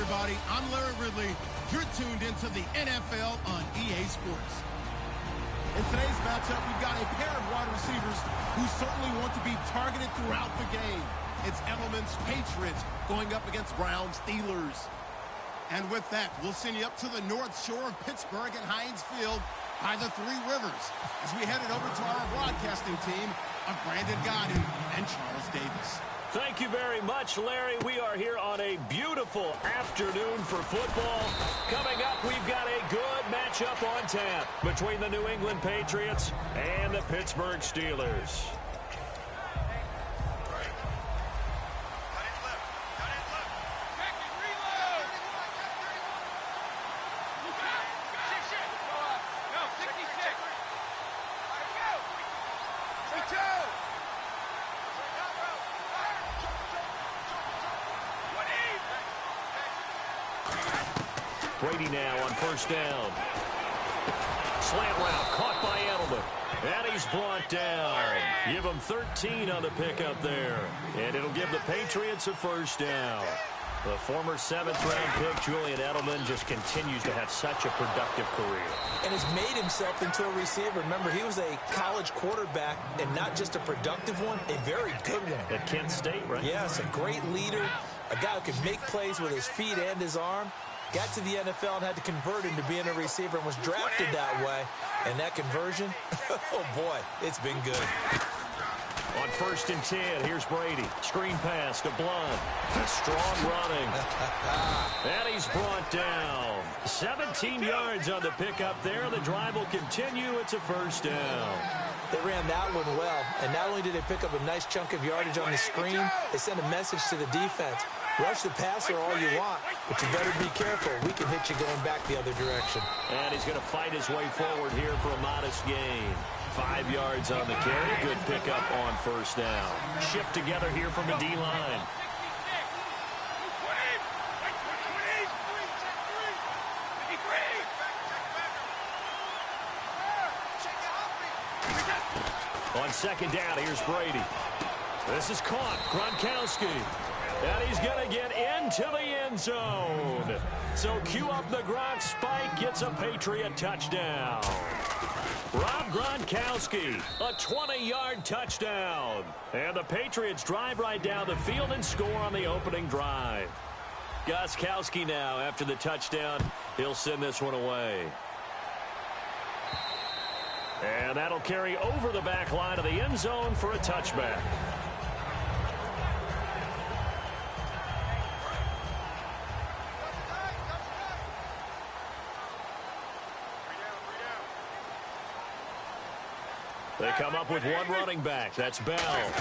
everybody. I'm Larry Ridley. You're tuned into the NFL on EA Sports. In today's matchup, we've got a pair of wide receivers who certainly want to be targeted throughout the game. It's Edelman's Patriots going up against Browns Steelers. And with that, we'll send you up to the North Shore of Pittsburgh at Heinz Field by the Three Rivers as we headed over to our broadcasting team of Brandon Godden and Charles Davis. Thank you very much, Larry. We are here on a beautiful afternoon for football. Coming up, we've got a good matchup on tap between the New England Patriots and the Pittsburgh Steelers. Brady now on first down. Slant route caught by Edelman. And he's brought down. Give him 13 on the pickup there. And it'll give the Patriots a first down. The former 7th-round pick, Julian Edelman, just continues to have such a productive career. And has made himself into a receiver. Remember, he was a college quarterback, and not just a productive one, a very good one. At Kent State, right? Yes, a great leader, a guy who can make plays with his feet and his arm. Got to the NFL and had to convert into being a receiver and was drafted that way. And that conversion, oh boy, it's been good. On 1st and 10, here's Brady. Screen pass to Blunt. Strong running. And he's brought down. 17 yards on the pickup there. The drive will continue. It's a first down. They ran that one well. And not only did they pick up a nice chunk of yardage on the screen, they sent a message to the defense. Rush the passer all you want, but you better be careful. We can hit you going back the other direction. And he's going to fight his way forward here for a modest gain. 5 yards on the carry. Good pickup on first down. Shift together here from the D-line. On 2nd down, here's Brady. This is caught. Gronkowski. And he's going to get into the end zone. So cue up the Gronk spike. Gets a Patriot touchdown. Rob Gronkowski, a 20-yard touchdown. And the Patriots drive right down the field and score on the opening drive. Gostkowski now, after the touchdown, he'll send this one away. And that'll carry over the back line of the end zone for a touchback. They come up with one running back. That's Bell.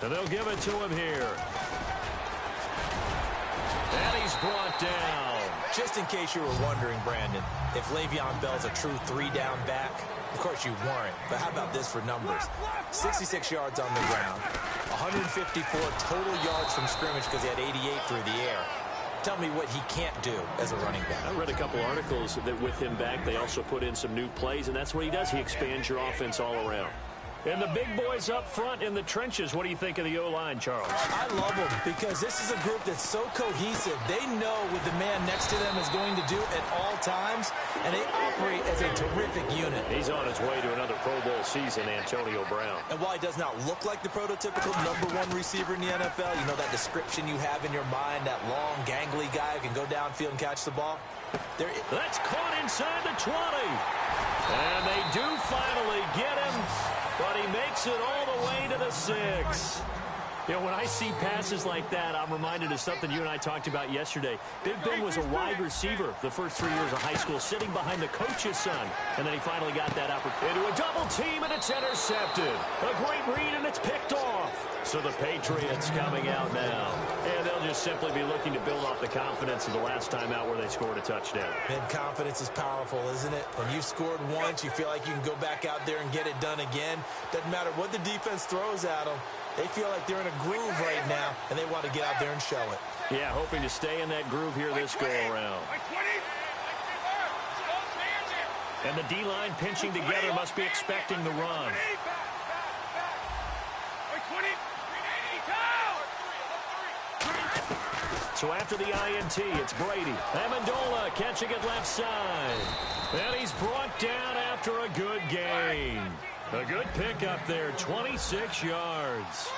And they'll give it to him here. And he's brought down. Just in case you were wondering, Brandon, if Le'Veon Bell's a true 3-down back, of course you weren't. But how about this for numbers? 66 yards on the ground, 154 total yards from scrimmage because he had 88 through the air. Tell me what he can't do as a running back. I read a couple articles that with him back, they also put in some new plays, and that's what he does. He expands your offense all around. And the big boys up front in the trenches, what do you think of the O-line, Charles? I love them because this is a group that's so cohesive. They know what the man next to them is going to do at all times, and they operate as a terrific unit. He's on his way to another Pro Bowl season, Antonio Brown. And while he does not look like the prototypical #1 receiver in the NFL, you know that description you have in your mind, that long, gangly guy who can go downfield and catch the ball? That's caught inside the 20. And they do finally get him. But he makes it all the way to the 6. You know, when I see passes like that, I'm reminded of something you and I talked about yesterday. Big Ben was a wide receiver the first 3 years of high school, sitting behind the coach's son. And then he finally got that opportunity. Into a double team, and it's intercepted. A great read, and it's picked off. So the Patriots coming out now. And they'll just simply be looking to build off the confidence of the last time out where they scored a touchdown. And confidence is powerful, isn't it? When you've scored once, you feel like you can go back out there and get it done again. Doesn't matter what the defense throws at them. They feel like they're in a groove right now, and they want to get out there and show it. Yeah, hoping to stay in that groove here this go-around. And the D-line pinching together must be expecting the run. So after the INT, it's Brady. Amendola catching it left side. And he's brought down after a good gain. A good pickup there, 26 yards.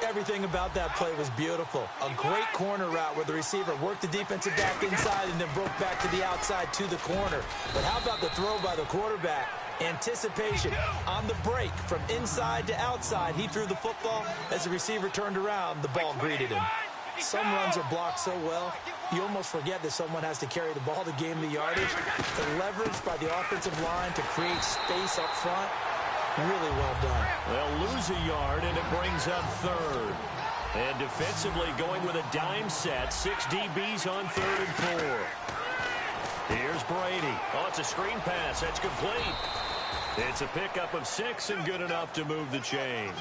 Everything about that play was beautiful. A great corner route where the receiver worked the defensive back inside and then broke back to the outside to the corner. But how about the throw by the quarterback? Anticipation on the break from inside to outside. He threw the football. As the receiver turned around, the ball greeted him. Some runs are blocked so well, you almost forget that someone has to carry the ball to gain the yardage. The leverage by the offensive line to create space up front, really well done. They'll lose a yard, and it brings up third. And defensively going with a dime set, 6 DBs on 3rd and 4. Here's Brady. Oh, it's a screen pass. That's complete. It's a pickup of 6 and good enough to move the chains.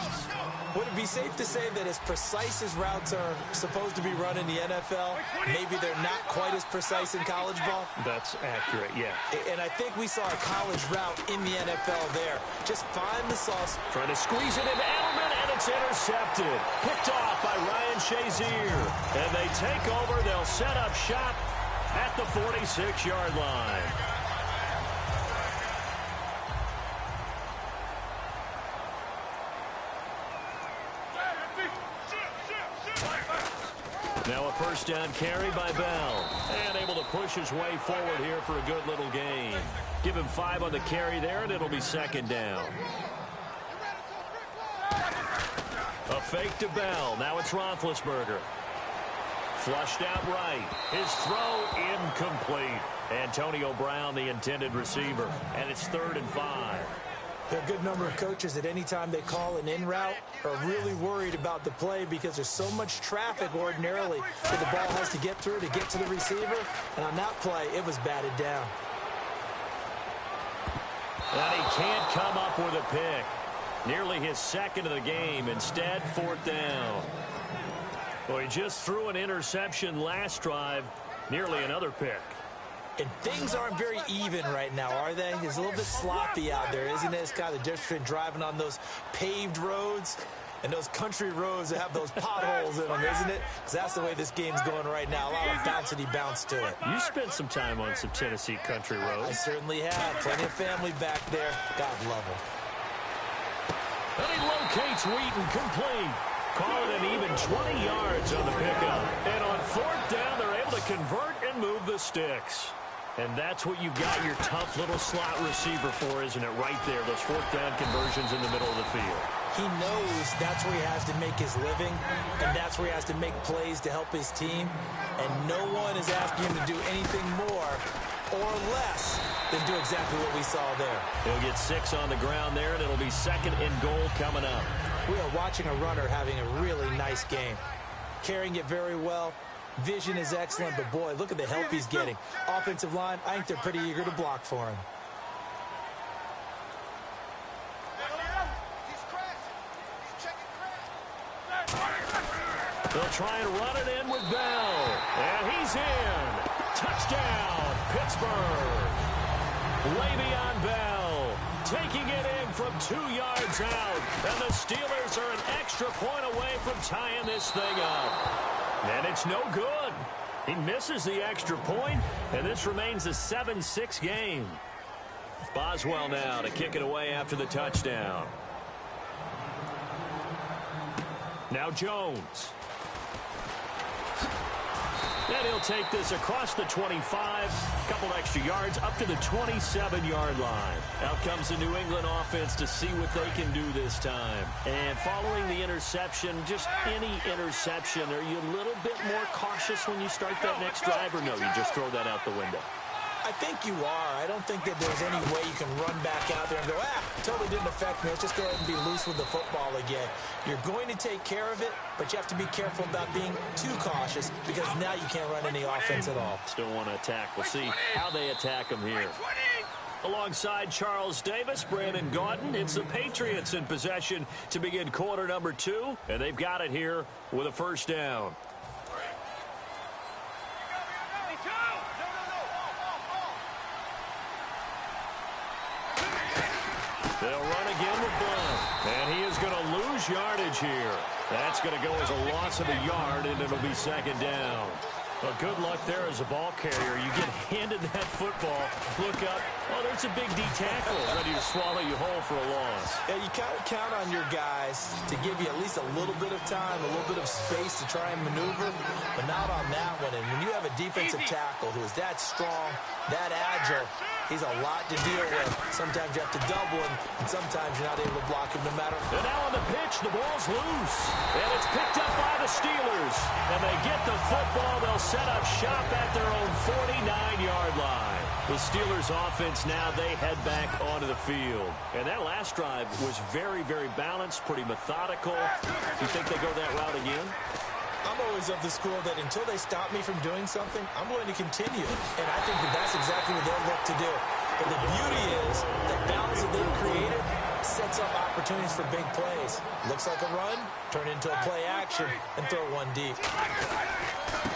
Would it be safe to say that as precise as routes are supposed to be run in the NFL, maybe they're not quite as precise in college ball? That's accurate, yeah. And I think we saw a college route in the NFL there. Just find the sauce. Trying to squeeze it into Edelman, and it's intercepted. Picked off by Ryan Shazier. And they take over. They'll set up shop at the 46-yard line. Now a first down carry by Bell. And able to push his way forward here for a good little gain. Give him 5 on the carry there, and it'll be 2nd down. A fake to Bell. Now it's Roethlisberger. Flushed out right. His throw incomplete. Antonio Brown, the intended receiver. And it's 3rd and 5. There are a good number of coaches that any time they call an in route are really worried about the play because there's so much traffic ordinarily that the ball has to get through to get to the receiver. And on that play, it was batted down. And he can't come up with a pick. Nearly his 2nd of the game. Instead, 4th down. Well, he just threw an interception last drive. Nearly another pick. And things aren't very even right now, are they? It's a little bit sloppy out there, isn't it? It's kind of the difference between driving on those paved roads and those country roads that have those potholes in them, isn't it? Because that's the way this game's going right now. A lot of bouncy bounce to it. You spent some time on some Tennessee country roads. I certainly have. Plenty of family back there. God love them. And he locates Wheaton complete. Call it an even 20 yards on the pickup. And on 4th down, they're able to convert and move the sticks. And that's what you got your tough little slot receiver for, isn't it? Right there, those 4th down conversions in the middle of the field. He knows that's where he has to make his living, and that's where he has to make plays to help his team. And no one is asking him to do anything more or less than do exactly what we saw there. He'll get 6 on the ground there, and it'll be 2nd and goal coming up. We are watching a runner having a really nice game. Carrying it very well. Vision is excellent, but boy, look at the help he's getting. Offensive line, I think they're pretty eager to block for him. They'll try and run it in with Bell. And he's in. Touchdown, Pittsburgh. Le'Veon Bell taking it in from 2 yards out. And the Steelers are an extra point away from tying this thing up. And it's no good. He misses the extra point, and this remains a 7-6 game. Boswell now to kick it away after the touchdown. Now Jones. And he'll take this across the 25, a couple extra yards, up to the 27-yard line. Out comes the New England offense to see what they can do this time. And following the interception, just any interception, are you a little bit more cautious when you start that next drive, or no, you just throw that out the window? I think you are. I don't think that there's any way you can run back out there and go, totally didn't affect me. Let's just go ahead and be loose with the football again. You're going to take care of it, but you have to be careful about being too cautious because now you can't run any offense at all. Still want to attack. We'll see how they attack him here. Alongside Charles Davis, Brandon Gaudin, it's the Patriots in possession to begin quarter number 2, and they've got it here with a first down. They'll run again with Blunt. And he is going to lose yardage here. That's going to go as a loss of a yard, and it'll be 2nd down. Well, good luck there as a ball carrier. You get handed that football, look up, oh, there's a big D tackle ready to swallow you whole for a loss. Yeah, you kind of count on your guys to give you at least a little bit of time, a little bit of space to try and maneuver, but not on that one. And when you have a defensive tackle who is that strong, that agile, he's a lot to deal with. Sometimes you have to double him, and sometimes you're not able to block him no matter. And now on the pitch, the ball's loose. And it's picked up by the Steelers. And they get the football. They'll set up shop at their own 49-yard line. The Steelers offense now, they head back onto the field. And that last drive was very, very balanced, pretty methodical. You think they go that route again? I'm always of the school that until they stop me from doing something, I'm going to continue. And I think that that's exactly what they'll look to do. But the beauty is the balance that they've created sets up opportunities for big plays. Looks like a run, turn into a play action, and throw one deep.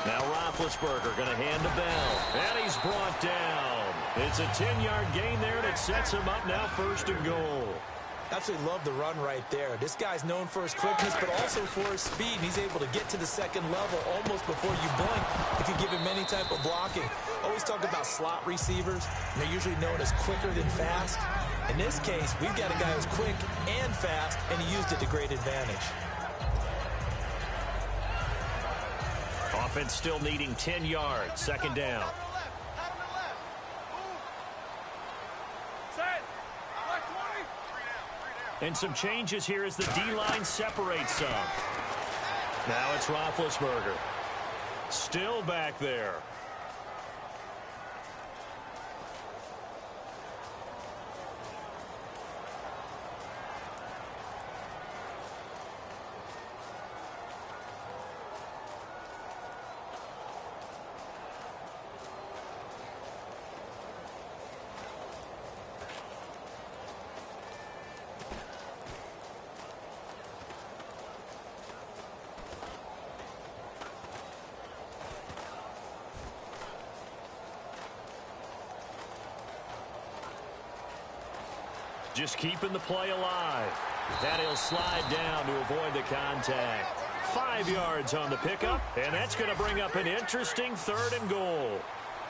Now Roethlisberger going to hand to Bell. And he's brought down. It's a 10-yard gain there that sets him up now 1st and goal. Absolutely love the run right there. This guy's known for his quickness, but also for his speed. He's able to get to the second level almost before you blink if you give him any type of blocking. Always talk about slot receivers, and they're usually known as quicker than fast. In this case, we've got a guy who's quick and fast, and he used it to great advantage. Offense still needing 10 yards, 2nd down. And some changes here as the D-line separates some. Now it's Roethlisberger. Still back there. Just keeping the play alive. Then he'll slide down to avoid the contact. 5 yards on the pickup, and that's going to bring up an interesting 3rd and goal.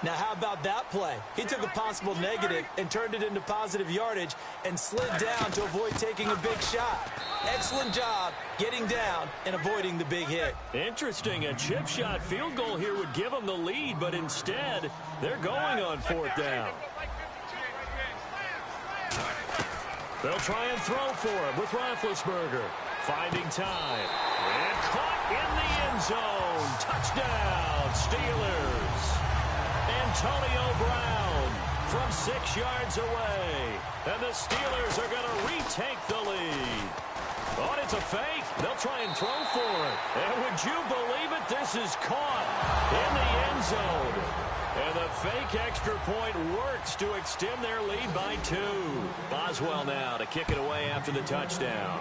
Now, how about that play? He took a possible negative and turned it into positive yardage and slid down to avoid taking a big shot. Excellent job getting down and avoiding the big hit. Interesting. A chip shot field goal here would give them the lead, but instead, they're going on 4th down. They'll try and throw for him with Roethlisberger. Finding time. And caught in the end zone. Touchdown, Steelers. Antonio Brown from 6 yards away. And the Steelers are going to retake the lead. Oh, it's a fake. They'll try and throw for it. And would you believe it? This is caught in the end zone. And the fake extra point works to extend their lead by 2. Boswell now to kick it away after the touchdown.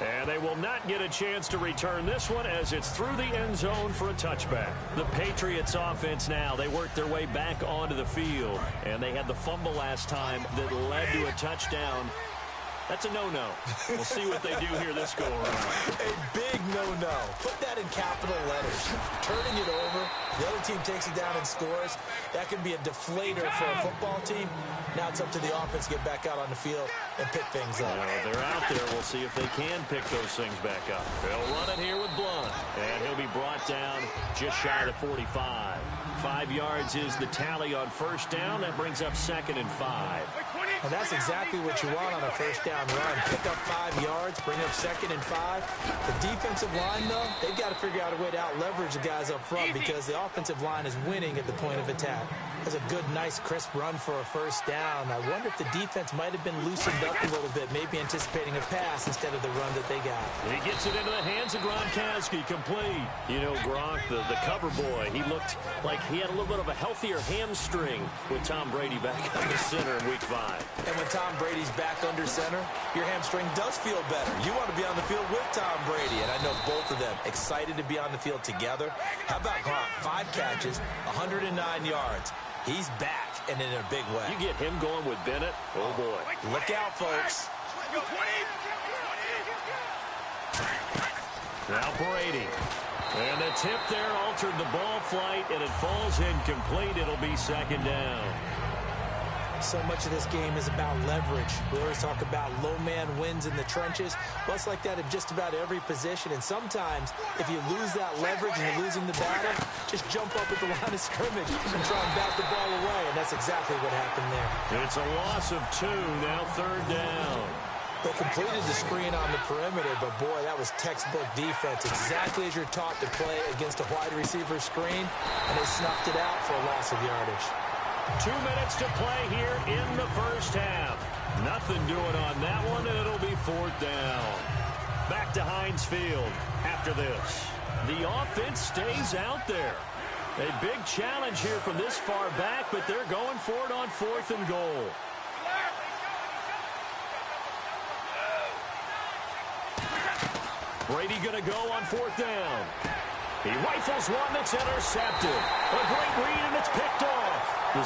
And they will not get a chance to return this one as it's through the end zone for a touchback. The Patriots offense now, they worked their way back onto the field. And they had the fumble last time that led to a touchdown. That's a no-no. We'll see what they do here this go-around. A big no-no. Put that in capital letters. Turning it over, the other team takes it down and scores. That can be a deflator for a football team. Now it's up to the offense to get back out on the field and pick things up. Well, they're out there. We'll see if they can pick those things back up. They'll run it here with Blunt. And he'll be brought down just shy of 45. 5 yards is the tally on 1st down. That brings up 2nd and 5. And that's exactly what you want on a 1st down run. Pick up 5 yards, bring up 2nd and 5. The defensive line, though, they've got to figure out a way to out-leverage the guys up front because the offensive line is winning at the point of attack. That's a good, nice, crisp run for a 1st down. I wonder if the defense might have been loosened up a little bit, maybe anticipating a pass instead of the run that they got. He gets it into the hands of Gronkowski, complete. You know, Gronk, the cover boy, he looked like he had a little bit of a healthier hamstring with Tom Brady back under center in Week 5. And when Tom Brady's back under center, your hamstring does feel better. You want to be on the field with Tom Brady, and I know both of them excited to be on the field together. How about Gronk? 5 catches, 109 yards. He's back, and in a big way. You get him going with Bennett, oh boy. Look out, folks. Now Brady. And the tip there altered the ball flight, and it falls incomplete. It'll be second down. So much of this game is about leverage. We always talk about low man wins in the trenches. Well, it's like that in just about every position. And sometimes, if you lose that leverage and you're losing the battle, just jump up at the line of scrimmage and try and bat the ball away. And that's exactly what happened there. It's a loss of 2, now third down. They completed the screen on the perimeter, but boy, that was textbook defense. Exactly as you're taught to play against a wide receiver screen, and they snuffed it out for a loss of yardage. 2 minutes to play here in the first half. Nothing doing on that one, and it'll be fourth down. Back to Heinz Field after this. The offense stays out there. A big challenge here from this far back, but they're going for it on 4th and goal. Brady going to go on 4th down. He rifles one that's intercepted. A great read, and it's picked off. The